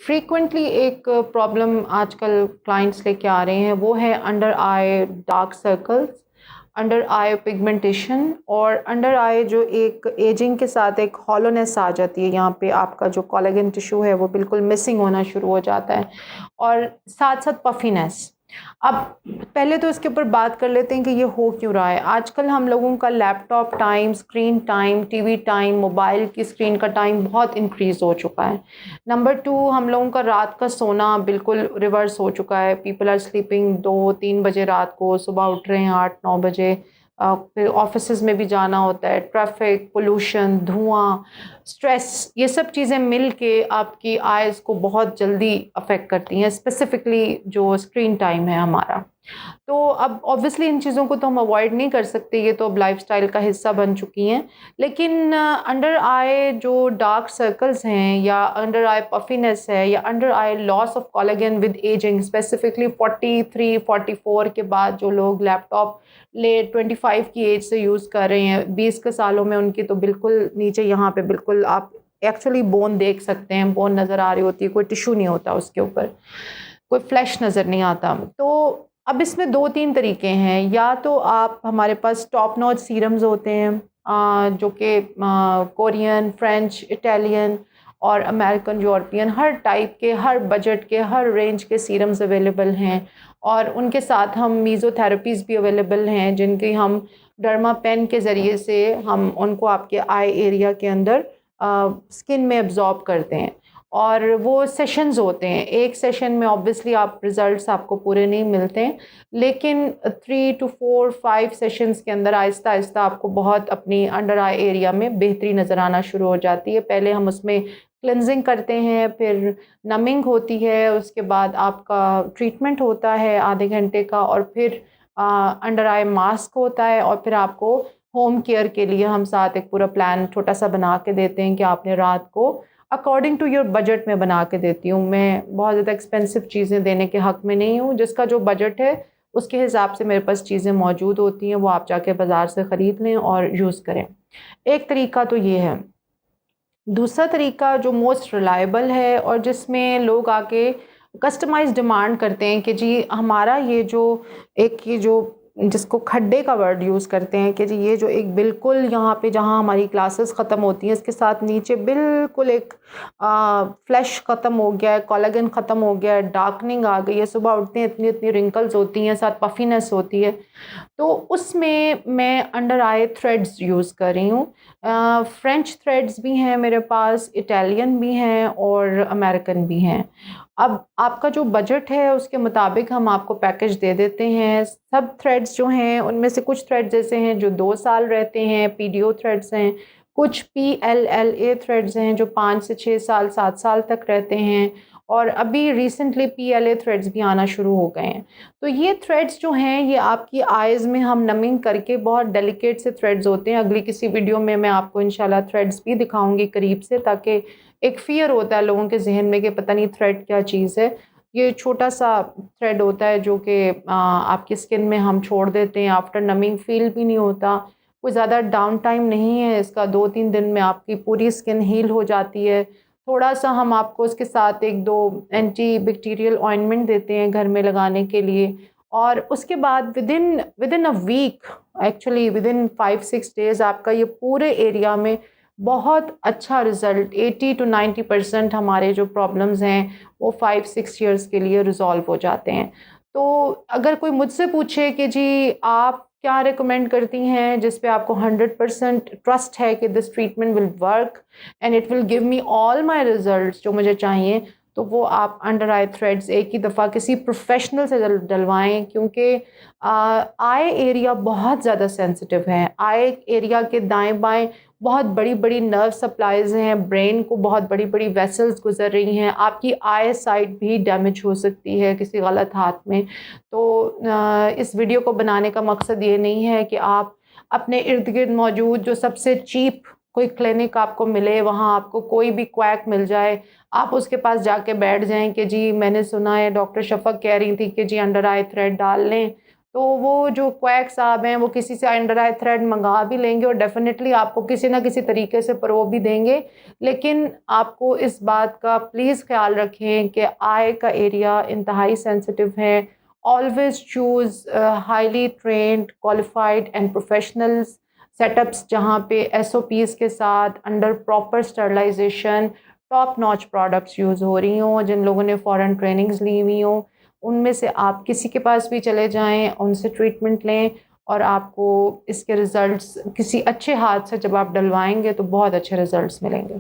Frequently एक problem आजकल clients लेके आ रहे हैं, वो है under eye dark circles, under eye pigmentation, और अंडर आई जो एक एजिंग के साथ एक हॉलोनेस आ जाती है। यहाँ पे आपका जो कोलेजन टिश्यू है वो बिल्कुल मिसिंग होना शुरू हो जाता है, और साथ साथ पफीनेस। अब पहले तो इसके ऊपर बात कर लेते हैं कि ये हो क्यों रहा है। आजकल हम लोगों का laptop time, screen time, TV time, mobile की स्क्रीन का टाइम बहुत इंक्रीज़ हो चुका है। नंबर टू, हम लोगों का रात का सोना बिल्कुल रिवर्स हो चुका है। पीपल आर स्लीपिंग 2-3 बजे रात को, सुबह उठ रहे हैं 8-9 बजे। फिर ऑफिसेज में भी जाना होता है, ट्रैफिक, पोल्यूशन, धुआं, स्ट्रेस, ये सब चीज़ें मिल के आपकी आइज़ को बहुत जल्दी अफेक्ट करती हैं, स्पेसिफिकली जो स्क्रीन टाइम है हमारा। तो अब ऑब्वियसली इन चीज़ों को तो हम अवॉइड नहीं कर सकते, ये तो अब लाइफ़स्टाइल का हिस्सा बन चुकी हैं। लेकिन अंडर आई जो डार्क सर्कल्स हैं, या अंडर आई पफीनेस है, या under I loss of collagen with ageing, specifically 43-44 के बाद जो लोग लैपटॉप लेट 25 की एज से यूज़ कर रहे हैं, 20 के सालों में उनकी तो बिल्कुल नीचे यहाँ पे बिल्कुल आप एक्चुअली बोन देख सकते हैं, बोन नज़र आ रही होती है, कोई टिश्यू नहीं होता उसके ऊपर, कोई फ्लैश नज़र नहीं आता। तो अब इसमें 2-3 तरीके हैं। या तो आप, हमारे पास टॉप नॉच सीरम्स होते हैं, जो कि कोरियन, फ्रेंच, इटालियन और अमेरिकन, यूरोपियन, हर टाइप के, हर बजट के, हर रेंज के सीरम्स अवेलेबल हैं। और उनके साथ हम मीज़ोथेरेपीज़ भी अवेलेबल हैं, जिनकी हम डर्मा पेन के ज़रिए से हम उनको आपके आई एरिया के अंदर स्किन में एब्ज़ॉर्ब करते हैं। और वो सेशंस होते हैं, एक सेशन में ऑब्वियसली आप रिज़ल्ट्स आपको पूरे नहीं मिलते हैं, लेकिन 3 to 4, 5 सेशंस के अंदर आहिस्ता आहिस्ता आपको बहुत अपनी अंडर आई एरिया में बेहतरी नज़र आना शुरू हो जाती है। पहले हम उसमें क्लेंजिंग करते हैं, फिर नमिंग होती है, उसके बाद आपका ट्रीटमेंट होता है आधे घंटे का, और फिर अंडर आई मास्क होता है, और फिर आपको होम केयर के लिए हम साथ एक पूरा प्लान छोटा सा बना के देते हैं कि आपने रात को अकॉर्डिंग टू योर बजट में बना के देती हूँ। मैं बहुत ज़्यादा एक्सपेंसिव चीज़ें देने के हक़ में नहीं हूँ, जिसका जो बजट है उसके हिसाब से मेरे पास चीज़ें मौजूद होती हैं, वो आप जाके बाज़ार से ख़रीद लें और यूज़ करें। एक तरीका तो ये है। दूसरा तरीका जो मोस्ट रिलायबल है, और जिसमें लोग आके कस्टमाइज़ डिमांड करते हैं कि जी हमारा ये जो एक, ये जो जिसको खड्डे का वर्ड यूज़ करते हैं, कि जी ये जो एक बिल्कुल यहाँ पे जहाँ हमारी क्लासेस ख़त्म होती हैं, इसके साथ नीचे बिल्कुल एक फ्लैश ख़त्म हो गया है, कोलेजन ख़त्म हो गया है, डार्कनिंग आ गई है, सुबह उठते हैं इतनी इतनी रिंकल्स होती हैं, साथ पफीनेस होती है। तो उसमें मैं अंडर आई थ्रेड्स यूज़ कर रही हूँ। फ्रेंच थ्रेड्स भी हैं मेरे पास, इटालियन भी हैं और अमेरिकन भी हैं। अब आपका जो बजट है उसके मुताबिक हम आपको पैकेज दे देते हैं। सब थ्रेड्स जो हैं उनमें से कुछ थ्रेड्स ऐसे हैं जो 2 साल रहते हैं, पीडीओ थ्रेड्स हैं, कुछ पीएलएलए थ्रेड्स हैं जो 5 से 6 साल, 7 साल तक रहते हैं, और अभी रिसेंटली पीएलए थ्रेड्स भी आना शुरू हो गए हैं। तो ये थ्रेड्स जो हैं ये आपकी आइज़ में हम नमिंग करके, बहुत डेलिकेट से थ्रेड्स होते हैं। अगली किसी वीडियो में मैं आपको इंशाल्लाह थ्रेड्स भी दिखाऊंगी करीब से, ताकि एक फ़ियर होता है लोगों के ज़हन में कि पता नहीं थ्रेड क्या चीज़ है। ये छोटा सा थ्रेड होता है जो कि आपकी स्किन में हम छोड़ देते हैं, आफ्टर नमिंग फ़ील भी नहीं होता, कोई ज़्यादा डाउन टाइम नहीं है इसका, 2-3 दिन में आपकी पूरी स्किन हील हो जाती है। थोड़ा-सा हम आपको उसके साथ 1-2 एंटी बैक्टीरियल ऑइंटमेंट देते हैं घर में लगाने के लिए, और उसके बाद within a week, actually within 5-6 days आपका ये पूरे एरिया में बहुत अच्छा रिज़ल्ट, 80 to 90% हमारे जो प्रॉब्लम्स हैं वो 5-6 ईयर्स के लिए रिज़ॉल्व हो जाते हैं। तो अगर कोई मुझसे पूछे कि जी आप क्या रिकमेंड करती हैं जिस पे आपको 100% ट्रस्ट है कि this treatment will work and it will give me all my results जो मुझे चाहिए, तो वो आप अंडर आई थ्रेड्स एक ही दफ़ा किसी प्रोफेशनल से डलवाएं, क्योंकि आई एरिया बहुत ज़्यादा सेंसिटिव है। आई एरिया के दाएं बाएं बहुत बड़ी बड़ी नर्व सप्लाईज हैं, ब्रेन को बहुत बड़ी बड़ी वेसल्स गुजर रही हैं, आपकी आई साइट भी डैमेज हो सकती है किसी गलत हाथ में। तो इस वीडियो को बनाने का मकसद ये नहीं है कि आप अपने इर्द गिर्द मौजूद जो सबसे चीप कोई क्लिनिक आपको मिले, वहाँ आपको कोई भी क्वैक मिल जाए, आप उसके पास जाके बैठ जाएं कि जी मैंने सुना है डॉक्टर शफक कह रही थी कि जी अंडर आई थ्रेड डाल लें, تو وہ جو کویک صاحب ہیں وہ کسی سے انڈر آئی تھریڈ منگا بھی لیں گے اور ڈیفینیٹلی آپ کو کسی نہ کسی طریقے سے پرو بھی دیں گے، لیکن آپ کو اس بات کا پلیز خیال رکھیں کہ آئی کا ایریا انتہائی سینسٹیو ہے. Always choose highly trained qualified and professional set ups جہاں پہ ایس او پیز کے ساتھ under proper sterilisation top notch products use ہو رہی ہوں، جن لوگوں نے فورن ٹریننگز لی ہوئی ہوں ان میں سے آپ کسی کے پاس بھی چلے جائیں، ان سے ٹریٹمنٹ لیں اور آپ کو اس کے ریزلٹس کسی اچھے ہاتھ سے جب آپ ڈلوائیں گے تو بہت اچھے ریزلٹس ملیں گے.